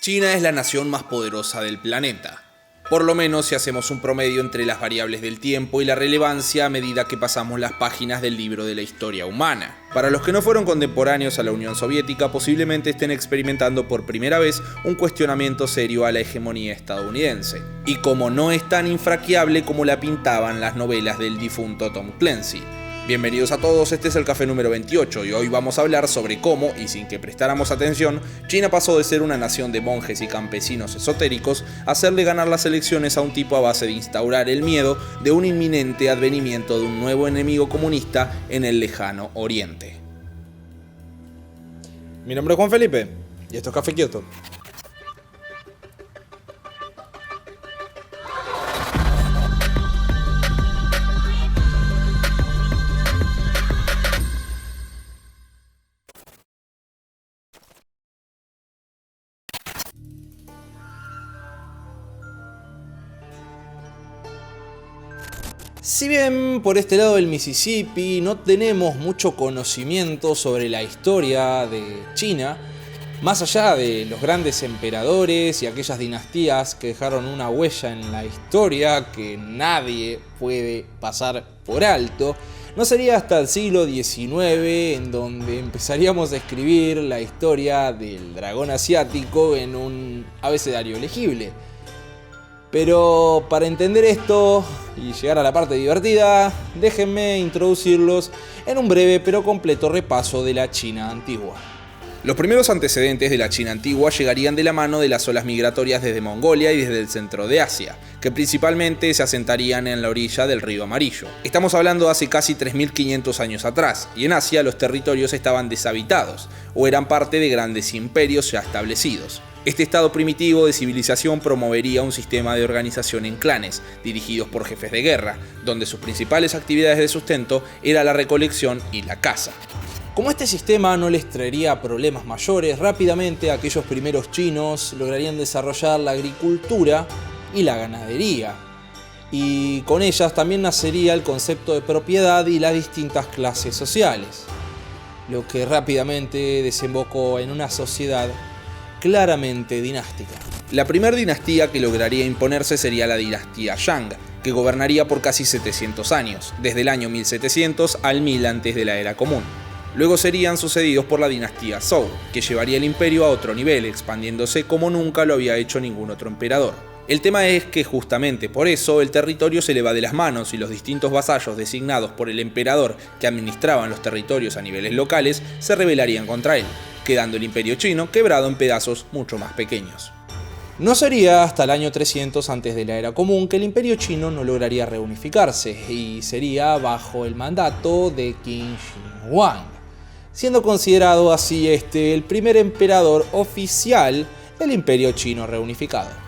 China es la nación más poderosa del planeta. Por lo menos si hacemos un promedio entre las variables del tiempo y la relevancia a medida que pasamos las páginas del libro de la historia humana. Para los que no fueron contemporáneos a la Unión Soviética, posiblemente estén experimentando por primera vez un cuestionamiento serio a la hegemonía estadounidense. Y como no es tan infranqueable como la pintaban las novelas del difunto Tom Clancy. Bienvenidos a todos, este es el café número 28 y hoy vamos a hablar sobre cómo, y sin que prestáramos atención, China pasó de ser una nación de monjes y campesinos esotéricos a hacerle ganar las elecciones a un tipo a base de instaurar el miedo de un inminente advenimiento de un nuevo enemigo comunista en el lejano oriente. Mi nombre es Juan Felipe y esto es Café Kioto. Si bien por este lado del Mississippi no tenemos mucho conocimiento sobre la historia de China, más allá de los grandes emperadores y aquellas dinastías que dejaron una huella en la historia que nadie puede pasar por alto, no sería hasta el siglo XIX en donde empezaríamos a escribir la historia del dragón asiático en un abecedario legible. Pero para entender esto y llegar a la parte divertida, déjenme introducirlos en un breve pero completo repaso de la China antigua. Los primeros antecedentes de la China antigua llegarían de la mano de las olas migratorias desde Mongolia y desde el centro de Asia, que principalmente se asentarían en la orilla del río Amarillo. Estamos hablando de hace casi 3.500 años atrás, y en Asia los territorios estaban deshabitados, o eran parte de grandes imperios ya establecidos. Este estado primitivo de civilización promovería un sistema de organización en clanes, dirigidos por jefes de guerra, donde sus principales actividades de sustento era la recolección y la caza. Como este sistema no les traería problemas mayores, rápidamente aquellos primeros chinos lograrían desarrollar la agricultura y la ganadería. Y con ellas también nacería el concepto de propiedad y las distintas clases sociales, lo que rápidamente desembocó en una sociedad claramente dinástica. La primera dinastía que lograría imponerse sería la dinastía Shang, que gobernaría por casi 700 años, desde el año 1700 al 1000 antes de la era común. Luego serían sucedidos por la dinastía Zhou, que llevaría el imperio a otro nivel, expandiéndose como nunca lo había hecho ningún otro emperador. El tema es que justamente por eso el territorio se le va de las manos y los distintos vasallos designados por el emperador que administraban los territorios a niveles locales se rebelarían contra él, quedando el imperio chino quebrado en pedazos mucho más pequeños. No sería hasta el año 300 antes de la era común que el imperio chino no lograría reunificarse y sería bajo el mandato de Qin Shi Huang, siendo considerado así el primer emperador oficial del imperio chino reunificado.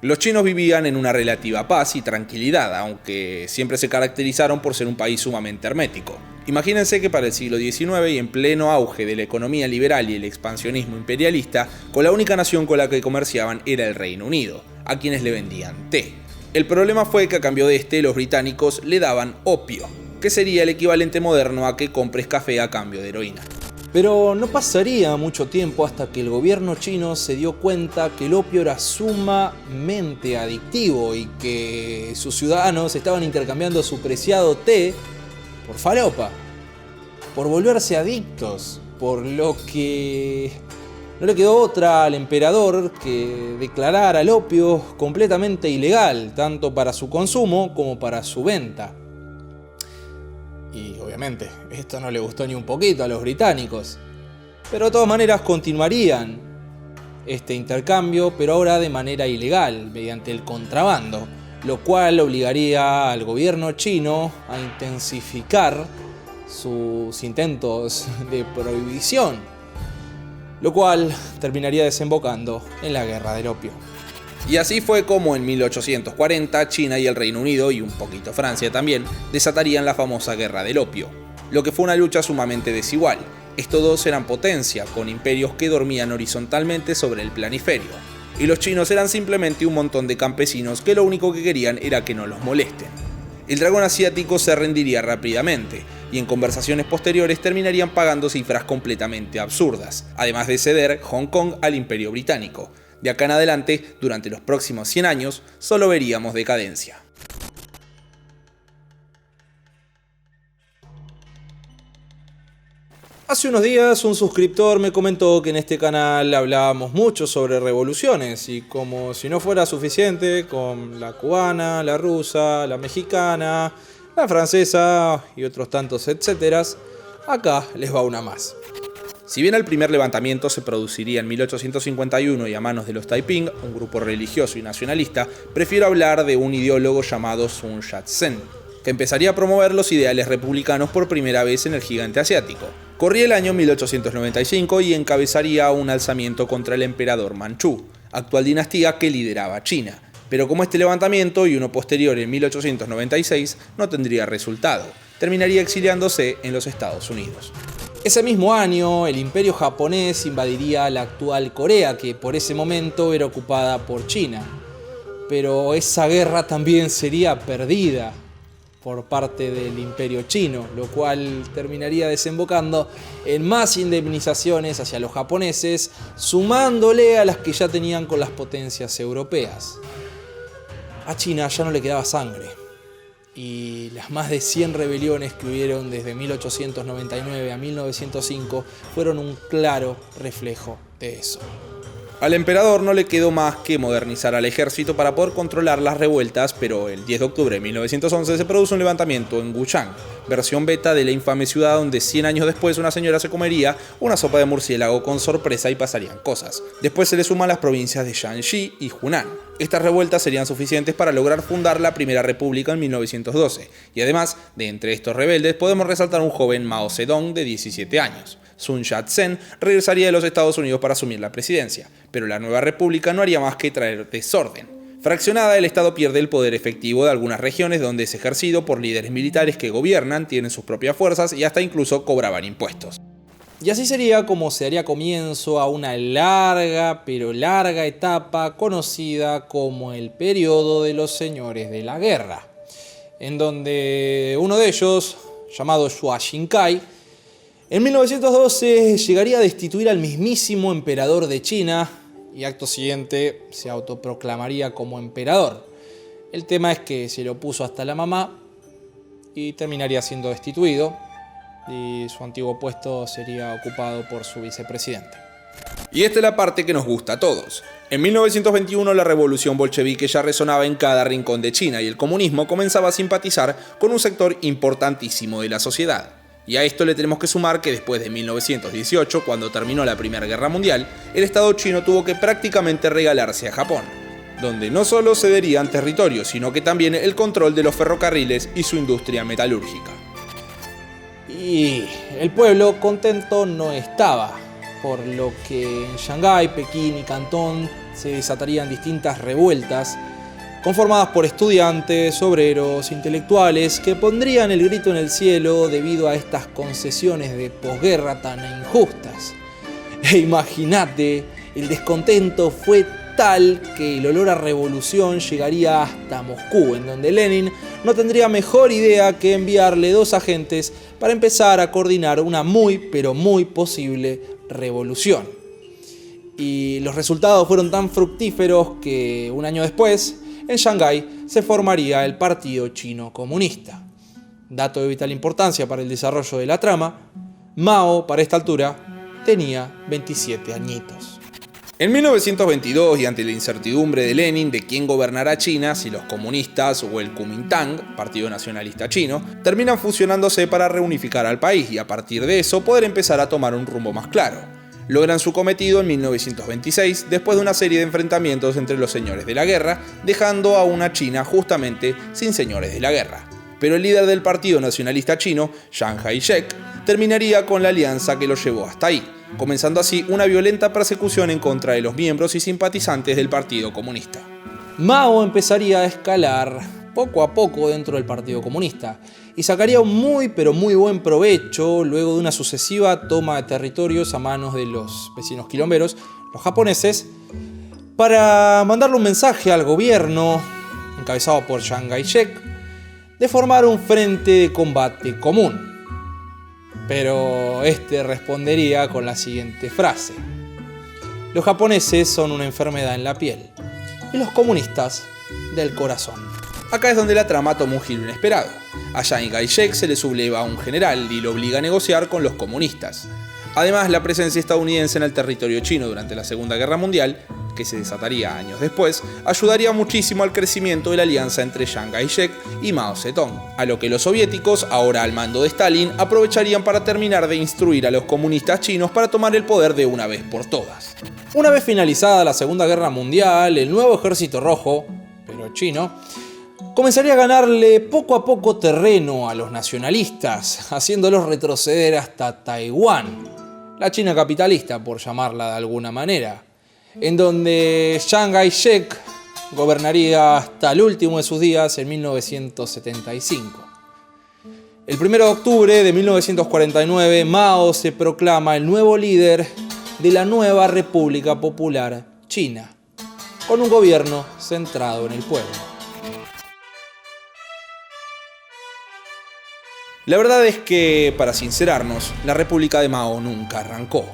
Los chinos vivían en una relativa paz y tranquilidad, aunque siempre se caracterizaron por ser un país sumamente hermético. Imagínense que para el siglo XIX y en pleno auge de la economía liberal y el expansionismo imperialista, con la única nación con la que comerciaban era el Reino Unido, a quienes le vendían té. El problema fue que a cambio de los británicos le daban opio, que sería el equivalente moderno a que compres café a cambio de heroína. Pero no pasaría mucho tiempo hasta que el gobierno chino se dio cuenta que el opio era sumamente adictivo y que sus ciudadanos estaban intercambiando su preciado té por falopa, por volverse adictos, por lo que no le quedó otra al emperador que declarar al opio completamente ilegal, tanto para su consumo como para su venta. Y obviamente esto no le gustó ni un poquito a los británicos, pero de todas maneras continuarían este intercambio, pero ahora de manera ilegal, mediante el contrabando, lo cual obligaría al gobierno chino a intensificar sus intentos de prohibición, lo cual terminaría desembocando en la guerra del opio. Y así fue como en 1840 China y el Reino Unido, y un poquito Francia también, desatarían la famosa Guerra del Opio, lo que fue una lucha sumamente desigual. Estos dos eran potencia, con imperios que dormían horizontalmente sobre el planiferio, y los chinos eran simplemente un montón de campesinos que lo único que querían era que no los molesten. El dragón asiático se rendiría rápidamente, y en conversaciones posteriores terminarían pagando cifras completamente absurdas, además de ceder Hong Kong al Imperio Británico. De acá en adelante, durante los próximos 100 años, solo veríamos decadencia. Hace unos días un suscriptor me comentó que en este canal hablábamos mucho sobre revoluciones y como si no fuera suficiente con la cubana, la rusa, la mexicana, la francesa y otros tantos etcéteras, acá les va una más. Si bien el primer levantamiento se produciría en 1851 y a manos de los Taiping, un grupo religioso y nacionalista, prefiero hablar de un ideólogo llamado Sun Yat-sen, que empezaría a promover los ideales republicanos por primera vez en el gigante asiático. Corría el año 1895 y encabezaría un alzamiento contra el emperador Manchú, actual dinastía que lideraba China. Pero como este levantamiento y uno posterior en 1896 no tendría resultado, terminaría exiliándose en los Estados Unidos. Ese mismo año, el imperio japonés invadiría la actual Corea, que por ese momento era ocupada por China. Pero esa guerra también sería perdida por parte del imperio chino, lo cual terminaría desembocando en más indemnizaciones hacia los japoneses, sumándole a las que ya tenían con las potencias europeas. A China ya no le quedaba sangre, y las más de 100 rebeliones que hubieron desde 1899 a 1905 fueron un claro reflejo de eso. Al emperador no le quedó más que modernizar al ejército para poder controlar las revueltas, pero el 10 de octubre de 1911 se produce un levantamiento en Wuchang, versión beta de la infame ciudad donde 100 años después una señora se comería una sopa de murciélago con sorpresa y pasarían cosas. Después se le suman las provincias de Shanxi y Hunan. Estas revueltas serían suficientes para lograr fundar la Primera República en 1912, y además de entre estos rebeldes podemos resaltar a un joven Mao Zedong de 17 años. Sun Yat-sen regresaría de los Estados Unidos para asumir la presidencia, pero la nueva república no haría más que traer desorden. Fraccionada, el Estado pierde el poder efectivo de algunas regiones donde es ejercido por líderes militares que gobiernan, tienen sus propias fuerzas y hasta incluso cobraban impuestos. Y así sería como se daría comienzo a una larga, pero larga etapa conocida como el periodo de los señores de la guerra, en donde uno de ellos, llamado Xua Xinkai, en 1912 llegaría a destituir al mismísimo emperador de China y acto siguiente se autoproclamaría como emperador. El tema es que se lo puso hasta la mamá y terminaría siendo destituido y su antiguo puesto sería ocupado por su vicepresidente. Y esta es la parte que nos gusta a todos. En 1921 la revolución bolchevique ya resonaba en cada rincón de China y el comunismo comenzaba a simpatizar con un sector importantísimo de la sociedad. Y a esto le tenemos que sumar que después de 1918, cuando terminó la Primera Guerra Mundial, el Estado chino tuvo que prácticamente regalarse a Japón, donde no solo cederían territorios, sino que también el control de los ferrocarriles y su industria metalúrgica. Y el pueblo contento no estaba, por lo que en Shanghái, Pekín y Cantón se desatarían distintas revueltas conformadas por estudiantes, obreros, intelectuales que pondrían el grito en el cielo debido a estas concesiones de posguerra tan injustas. E imagínate, el descontento fue tal que el olor a revolución llegaría hasta Moscú, en donde Lenin no tendría mejor idea que enviarle 2 agentes para empezar a coordinar una muy, pero muy posible revolución. Y los resultados fueron tan fructíferos que un año después, en Shanghái se formaría el Partido Chino Comunista. Dato de vital importancia para el desarrollo de la trama, Mao, para esta altura, tenía 27 añitos. En 1922, y ante la incertidumbre de Lenin de quién gobernará China, si los comunistas o el Kuomintang, Partido Nacionalista Chino, terminan fusionándose para reunificar al país y a partir de eso poder empezar a tomar un rumbo más claro. Logran su cometido en 1926 después de una serie de enfrentamientos entre los señores de la guerra, dejando a una China justamente sin señores de la guerra. Pero el líder del Partido Nacionalista Chino, Chiang Kai-shek, terminaría con la alianza que lo llevó hasta ahí, comenzando así una violenta persecución en contra de los miembros y simpatizantes del Partido Comunista. Mao empezaría a escalar poco a poco dentro del Partido Comunista y sacaría un muy pero muy buen provecho luego de una sucesiva toma de territorios a manos de los vecinos quilomberos, los japoneses, para mandarle un mensaje al gobierno, encabezado por Chiang Kai-shek, de formar un frente de combate común. pero este respondería con la siguiente frase: los japoneses son una enfermedad en la piel y los comunistas del corazón. Acá es donde la trama toma un giro inesperado. A Chiang Kai-shek se le subleva a un general y lo obliga a negociar con los comunistas. Además, la presencia estadounidense en el territorio chino durante la Segunda Guerra Mundial, que se desataría años después, ayudaría muchísimo al crecimiento de la alianza entre Chiang Kai-shek y Mao Zedong, a lo que los soviéticos, ahora al mando de Stalin, aprovecharían para terminar de instruir a los comunistas chinos para tomar el poder de una vez por todas. Una vez finalizada la Segunda Guerra Mundial, el nuevo ejército rojo, pero chino, comenzaría a ganarle poco a poco terreno a los nacionalistas, haciéndolos retroceder hasta Taiwán, la China capitalista, por llamarla de alguna manera, en donde Chiang Kai-shek gobernaría hasta el último de sus días en 1975. El 1 de octubre de 1949, Mao se proclama el nuevo líder de la nueva República Popular China, con un gobierno centrado en el pueblo. La verdad es que, para sincerarnos, la República de Mao nunca arrancó.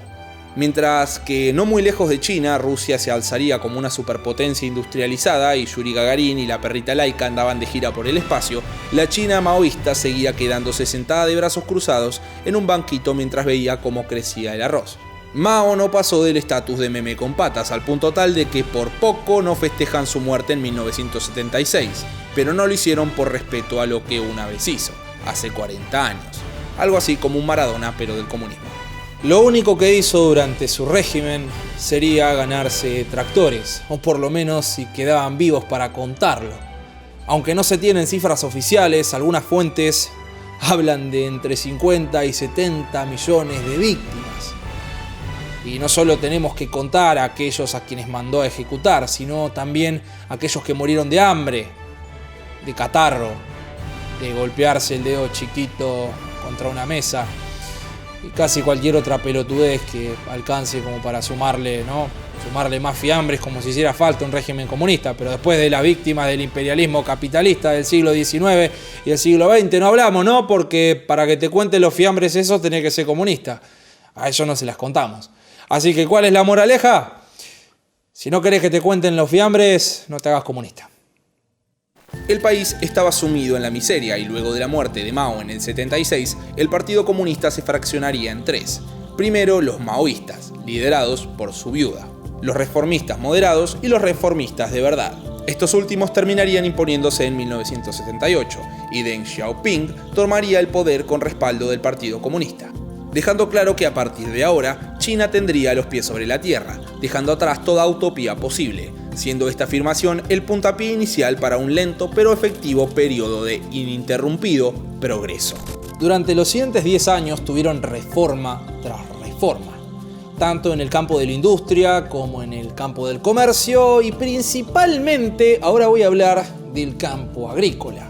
Mientras que no muy lejos de China, Rusia se alzaría como una superpotencia industrializada y Yuri Gagarin y la perrita Laika andaban de gira por el espacio, la China maoísta seguía quedándose sentada de brazos cruzados en un banquito mientras veía cómo crecía el arroz. Mao no pasó del estatus de meme con patas, al punto tal de que por poco no festejan su muerte en 1976, pero no lo hicieron por respeto a lo que una vez hizo, hace 40 años. Algo así como un Maradona, pero del comunismo. Lo único que hizo durante su régimen sería ganarse tractores, o por lo menos si quedaban vivos para contarlo. Aunque no se tienen cifras oficiales, algunas fuentes hablan de entre 50 y 70 millones de víctimas. Y no solo tenemos que contar a aquellos a quienes mandó a ejecutar, sino también a aquellos que murieron de hambre, de catarro, de golpearse el dedo chiquito contra una mesa y casi cualquier otra pelotudez que alcance como para sumarle más fiambres, como si hiciera falta un régimen comunista. Pero después de las víctimas del imperialismo capitalista del siglo XIX y del siglo XX no hablamos, ¿no? Porque para que te cuenten los fiambres esos tenés que ser comunista. A ellos no se las contamos. Así que, ¿cuál es la moraleja? Si no querés que te cuenten los fiambres, no te hagas comunista. El país estaba sumido en la miseria y luego de la muerte de Mao en el 76, el Partido Comunista se fraccionaría en tres. Primero, los maoístas, liderados por su viuda, los reformistas moderados y los reformistas de verdad. Estos últimos terminarían imponiéndose en 1978 y Deng Xiaoping tomaría el poder con respaldo del Partido Comunista, dejando claro que a partir de ahora China tendría los pies sobre la tierra, dejando atrás toda utopía posible, siendo esta afirmación el puntapié inicial para un lento pero efectivo periodo de ininterrumpido progreso. Durante los siguientes 10 años tuvieron reforma tras reforma, tanto en el campo de la industria como en el campo del comercio y principalmente, ahora voy a hablar del campo agrícola.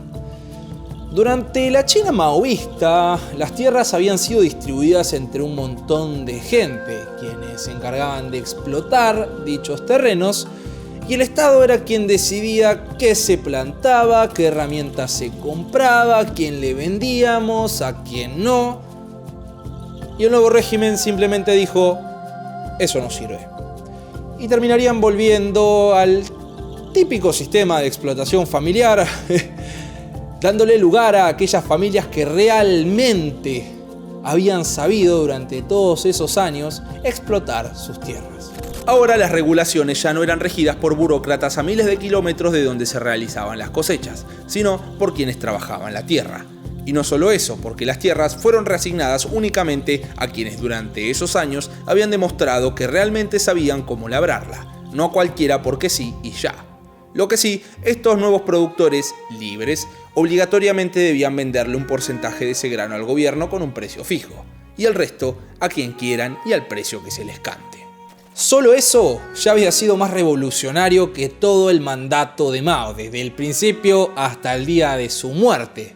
Durante la China maoísta, las tierras habían sido distribuidas entre un montón de gente, quienes se encargaban de explotar dichos terrenos, y el Estado era quien decidía qué se plantaba, qué herramientas se compraba, a quién le vendíamos, a quién no. Y el nuevo régimen simplemente dijo: eso no sirve. Y terminarían volviendo al típico sistema de explotación familiar, dándole lugar a aquellas familias que realmente habían sabido durante todos esos años explotar sus tierras. Ahora las regulaciones ya no eran regidas por burócratas a miles de kilómetros de donde se realizaban las cosechas, sino por quienes trabajaban la tierra. Y no solo eso, porque las tierras fueron reasignadas únicamente a quienes durante esos años habían demostrado que realmente sabían cómo labrarla, no a cualquiera porque sí y ya. Lo que sí, estos nuevos productores libres obligatoriamente debían venderle un porcentaje de ese grano al gobierno con un precio fijo, y el resto a quien quieran y al precio que se les cante. Solo eso ya había sido más revolucionario que todo el mandato de Mao, desde el principio hasta el día de su muerte.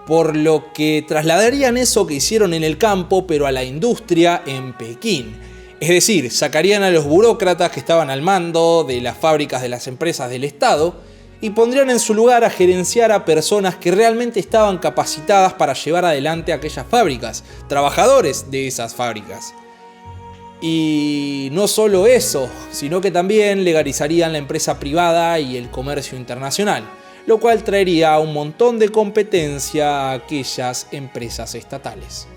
Por lo que trasladarían eso que hicieron en el campo, pero a la industria en Pekín. Es decir, sacarían a los burócratas que estaban al mando de las fábricas de las empresas del Estado y pondrían en su lugar a gerenciar a personas que realmente estaban capacitadas para llevar adelante aquellas fábricas, trabajadores de esas fábricas. Y no solo eso, sino que también legalizarían la empresa privada y el comercio internacional, lo cual traería un montón de competencia a aquellas empresas estatales.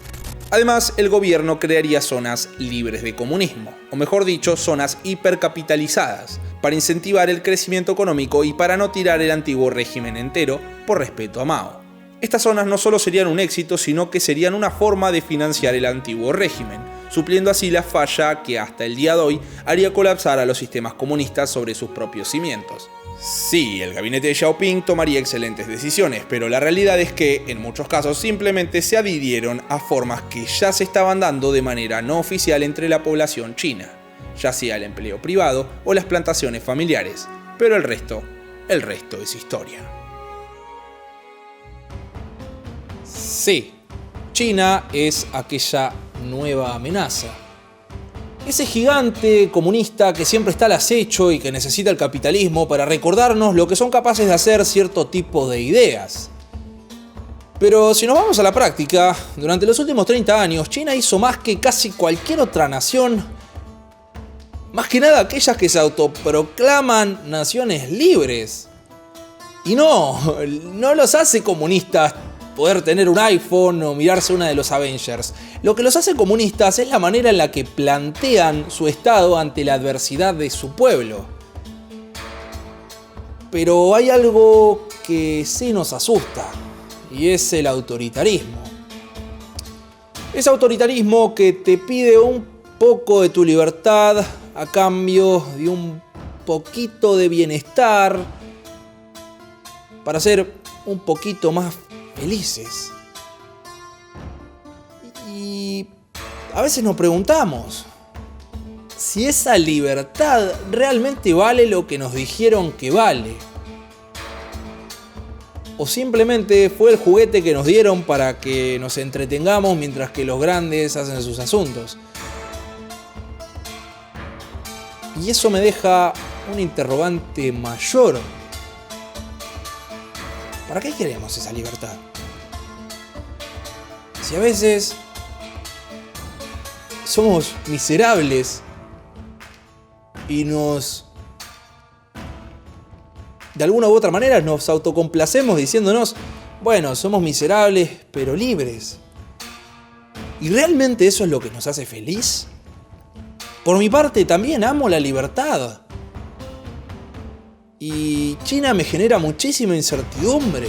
Además, el gobierno crearía zonas libres de comunismo, o mejor dicho, zonas hipercapitalizadas, para incentivar el crecimiento económico y para no tirar el antiguo régimen entero por respeto a Mao. Estas zonas no solo serían un éxito, sino que serían una forma de financiar el antiguo régimen, supliendo así la falla que hasta el día de hoy haría colapsar a los sistemas comunistas sobre sus propios cimientos. Sí, el gabinete de Xiaoping tomaría excelentes decisiones, pero la realidad es que, en muchos casos, simplemente se adhirieron a formas que ya se estaban dando de manera no oficial entre la población china, ya sea el empleo privado o las plantaciones familiares, pero el resto es historia. Sí, China es aquella nueva amenaza. Ese gigante comunista que siempre está al acecho y que necesita el capitalismo para recordarnos lo que son capaces de hacer cierto tipo de ideas. Pero si nos vamos a la práctica, durante los últimos 30 años, China hizo más que casi cualquier otra nación, más que nada aquellas que se autoproclaman naciones libres. Y no los hace comunistas poder tener un iPhone o mirarse una de los Avengers. Lo que los hace comunistas es la manera en la que plantean su estado ante la adversidad de su pueblo. Pero hay algo que sí nos asusta, y es el autoritarismo. Ese autoritarismo que te pide un poco de tu libertad a cambio de un poquito de bienestar para ser un poquito más felices. Y a veces nos preguntamos si esa libertad realmente vale lo que nos dijeron que vale, o simplemente fue el juguete que nos dieron para que nos entretengamos mientras que los grandes hacen sus asuntos. Y eso me deja un interrogante mayor. ¿Para qué queremos esa libertad? Si a veces somos miserables y de alguna u otra manera nos autocomplacemos diciéndonos, bueno, somos miserables pero libres. ¿Y realmente eso es lo que nos hace feliz? Por mi parte también amo la libertad. Y China me genera muchísima incertidumbre.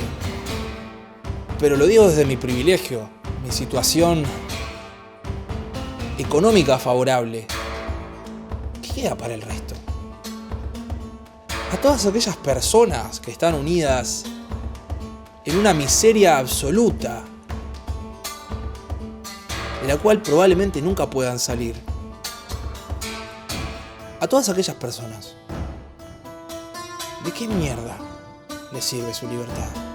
Pero lo digo desde mi privilegio, mi situación económica favorable. ¿Qué queda para el resto? A todas aquellas personas que están unidas en una miseria absoluta, de la cual probablemente nunca puedan salir. A todas aquellas personas, ¿de qué mierda les sirve su libertad?